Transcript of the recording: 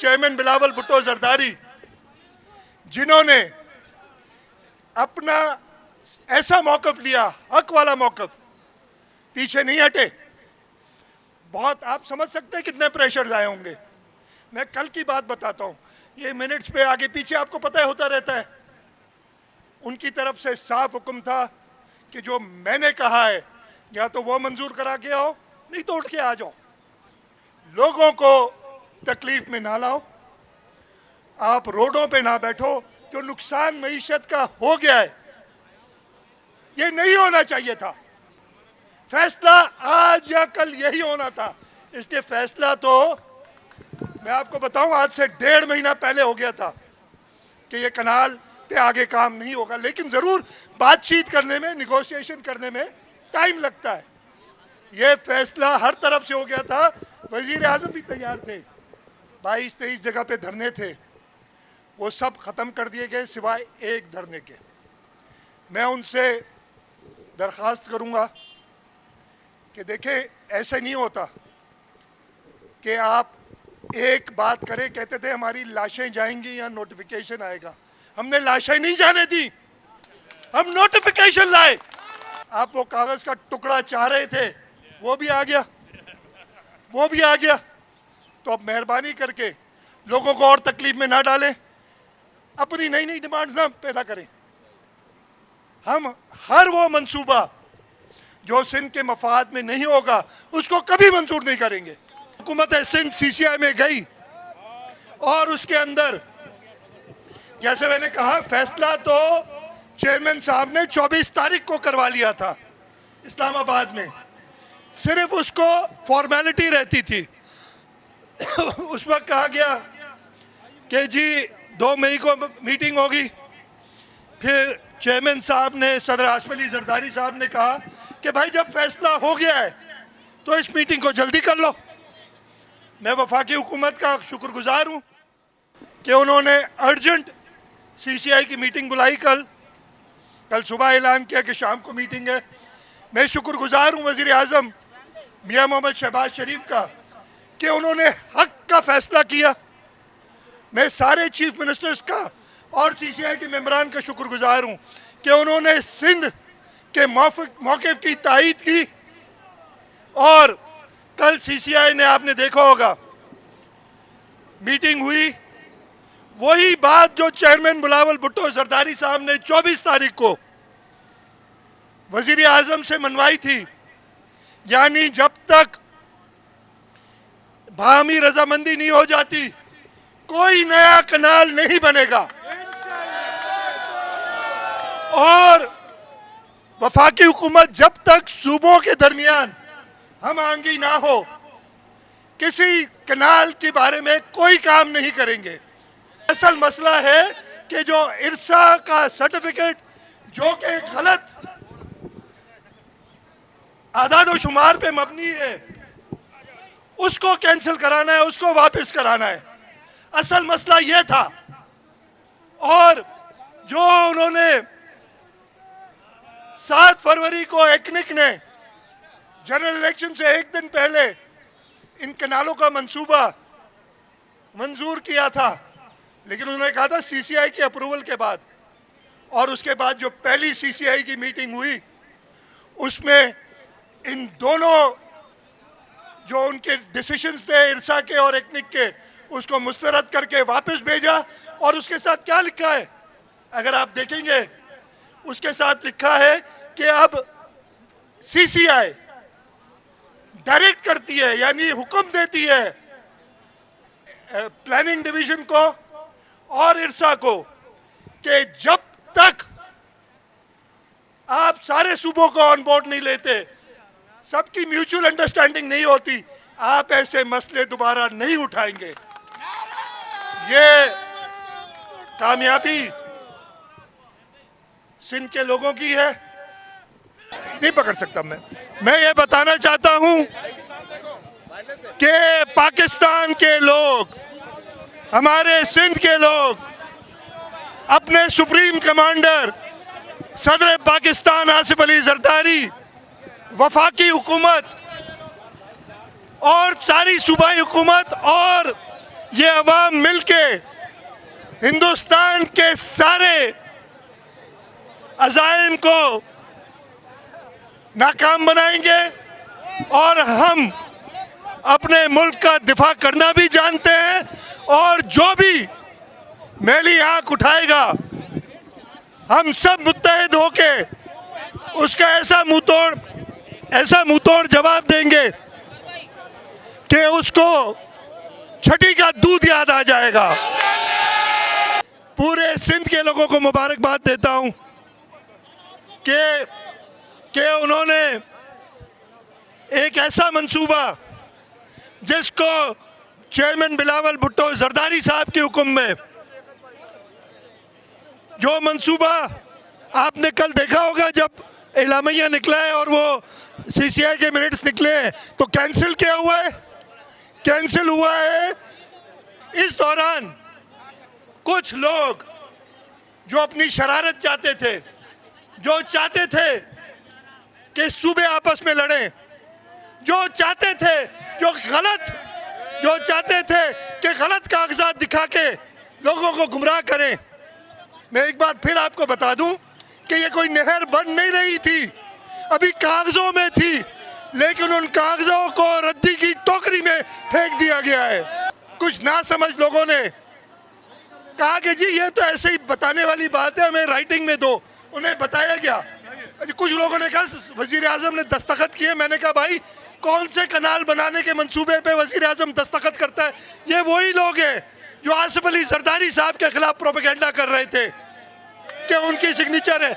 Chairman Bilawal Bhutto Zardari, जिन्होंने अपना ऐसा मौकफ लिया, हक वाला मौकफ, पीछे नहीं हटे। बहुत आप समझ सकते हैं कितने प्रेशर्स आए होंगे। मैं कल की बात बताता हूँ, ये मिनट्स पे आगे पीछे आपको पता है होता रहता है। उनकी तरफ से साफ हुक्म था कि जो मैंने कहा है या तो वो मंजूर करा के आओ, नहीं तो उठ के आ जाओ, लोगों को तकलीफ में ना लाओ, आप रोडों पे ना बैठो। जो नुकसान मईशत का हो गया है, ये नहीं होना चाहिए था। फैसला आज या कल यही होना था। इसके फैसला तो मैं आपको बताऊं आज से 1.5 महीना पहले हो गया था कि ये कनाल पे आगे काम नहीं होगा, लेकिन जरूर बातचीत करने में, निगोशिएशन करने में टाइम लगता है। ये फैसला हर तरफ से हो गया था। वजीर आजम भी तैयार थे, 22-23 जगह पे धरने थे, वो सब खत्म कर दिए गए सिवाय एक धरने के। मैं उनसे दरख्वास्त करूंगा कि देखें, ऐसे नहीं होता कि आप एक बात करें, कहते थे हमारी लाशें जाएंगी या नोटिफिकेशन आएगा। हमने लाशें नहीं जाने दी, हम नोटिफिकेशन लाए। आप वो कागज का टुकड़ा चाह रहे थे, वो भी आ गया, वो भी आ गया। तो अब मेहरबानी करके लोगों को और तकलीफ में ना डालें, अपनी नई नई डिमांड्स ना पैदा करें। हम हर वो मंसूबा जो सिंध के मफाद में नहीं होगा उसको कभी मंजूर नहीं करेंगे। हुकूमत सिंध सीसीआई में गई और उसके अंदर, जैसे मैंने कहा, फैसला तो चेयरमैन साहब ने 24 तारीख को करवा लिया था इस्लामाबाद में, सिर्फ उसको फॉर्मेलिटी रहती थी। उस वक्त कहा गया कि जी 2 मई को मीटिंग होगी। फिर चेयरमैन साहब ने, सदर आसिफ अली जरदारी साहब ने कहा कि भाई जब फैसला हो गया है तो इस मीटिंग को जल्दी कर लो। मैं वफाकी हुकूमत का शुक्रगुजार हूँ कि उन्होंने अर्जेंट सीसीआई की मीटिंग बुलाई। कल सुबह ऐलान किया कि शाम को मीटिंग है। मैं शुक्रगुजार हूँ वज़ीर आज़म मियां मोहम्मद शहबाज शरीफ का कि उन्होंने हक का फैसला किया। मैं सारे चीफ मिनिस्टर्स का और सीसीआई के मेंबरान का शुक्रगुजार हूँ कि उन्होंने सिंध के मौक़िफ़ की तायीद की। और कल सीसीआई ने, आपने देखा होगा, मीटिंग हुई, वही बात जो चेयरमैन बिलावल भुट्टो जरदारी साहब ने 24 तारीख को वजीर आजम से मनवाई थी, यानी जब तक बाहमी रजामंदी नहीं हो जाती कोई नया कनाल नहीं बनेगा। और वफाकी हुकूमत जब तक सूबों के दरमियान हम आंगी ना हो, किसी कनाल के बारे में कोई काम नहीं करेंगे। असल मसला है कि जो इरसा का सर्टिफिकेट, जो कि गलत आदाद व शुमार पे मबनी है, उसको कैंसिल कराना है, उसको वापस कराना है। असल मसला यह था। और जो उन्होंने 7 फरवरी को एक्निक ने जनरल इलेक्शन से एक दिन पहले इन कनालों का मंसूबा मंजूर किया था, लेकिन उन्होंने कहा था सीसीआई की अप्रूवल के बाद। और उसके बाद जो पहली सीसीआई की मीटिंग हुई उसमें इन दोनों जो उनके डिसीजंस थे इरसा के और एक्निक के, उसको मुस्तरद करके वापस भेजा। और उसके साथ क्या लिखा है, अगर आप देखेंगे, उसके साथ लिखा है कि अब सीसीआई डायरेक्ट करती है, यानी हुक्म देती है प्लानिंग डिवीजन को और इरसा को कि जब तक आप सारे सूबों को ऑन बोर्ड नहीं लेते, सबकी म्यूचुअल अंडरस्टैंडिंग नहीं होती, आप ऐसे मसले दोबारा नहीं उठाएंगे। ये कामयाबी सिंध के लोगों की है। नहीं पकड़ सकता मैं ये बताना चाहता हूं कि पाकिस्तान के लोग, हमारे सिंध के लोग, अपने सुप्रीम कमांडर सदर पाकिस्तान आसिफ अली जरदारी, वफाकी हुकूमत और सारी सूबाई हुकूमत और ये अवाम मिलके हिंदुस्तान के सारे अज़ाइम को नाकाम बनाएंगे और हम अपने मुल्क का दिफा करना भी जानते हैं। और जो भी मैली आंख उठाएगा, हम सब मुत्तहिद होके उसका ऐसा मुंहतोड़ जवाब देंगे कि उसको छठी का दूध याद आ जाएगा। पूरे सिंध के लोगों को मुबारकबाद देता हूं कि उन्होंने एक ऐसा मंसूबा, जिसको चेयरमैन बिलावल भुट्टो जरदारी साहब के हुक्म में, जो मंसूबा आपने कल देखा होगा जब एलामिया निकला है और वो सीसीआई के मिनट्स निकले हैं, तो कैंसिल क्या हुआ है? कैंसिल हुआ है। इस दौरान कुछ लोग जो अपनी शरारत चाहते थे, जो चाहते थे कि सूबे आपस में लड़ें, जो चाहते थे कि गलत कागजात दिखा के लोगों को गुमराह करें। मैं एक बार फिर आपको बता दूं कि ये कोई नहर बन नहीं रही थी, अभी कागजों में थी, लेकिन उन कागजों को रद्दी की टोकरी में फेंक दिया गया है। कुछ नासमझ लोगों ने कहा कि जी ये तो ऐसे ही बताने वाली बात है, हमें राइटिंग में दो। उन्हें बताया गया। कुछ लोगों ने कहा वजीर आजम ने दस्तखत किए। मैंने कहा भाई, कौन से कनाल बनाने के मंसूबे पे वजीर आजम दस्तखत करता है? ये वही लोग हैं जो आसिफ अली जरदारी साहब के खिलाफ प्रोपेगेंडा कर रहे थे कि उनकी सिग्नेचर है।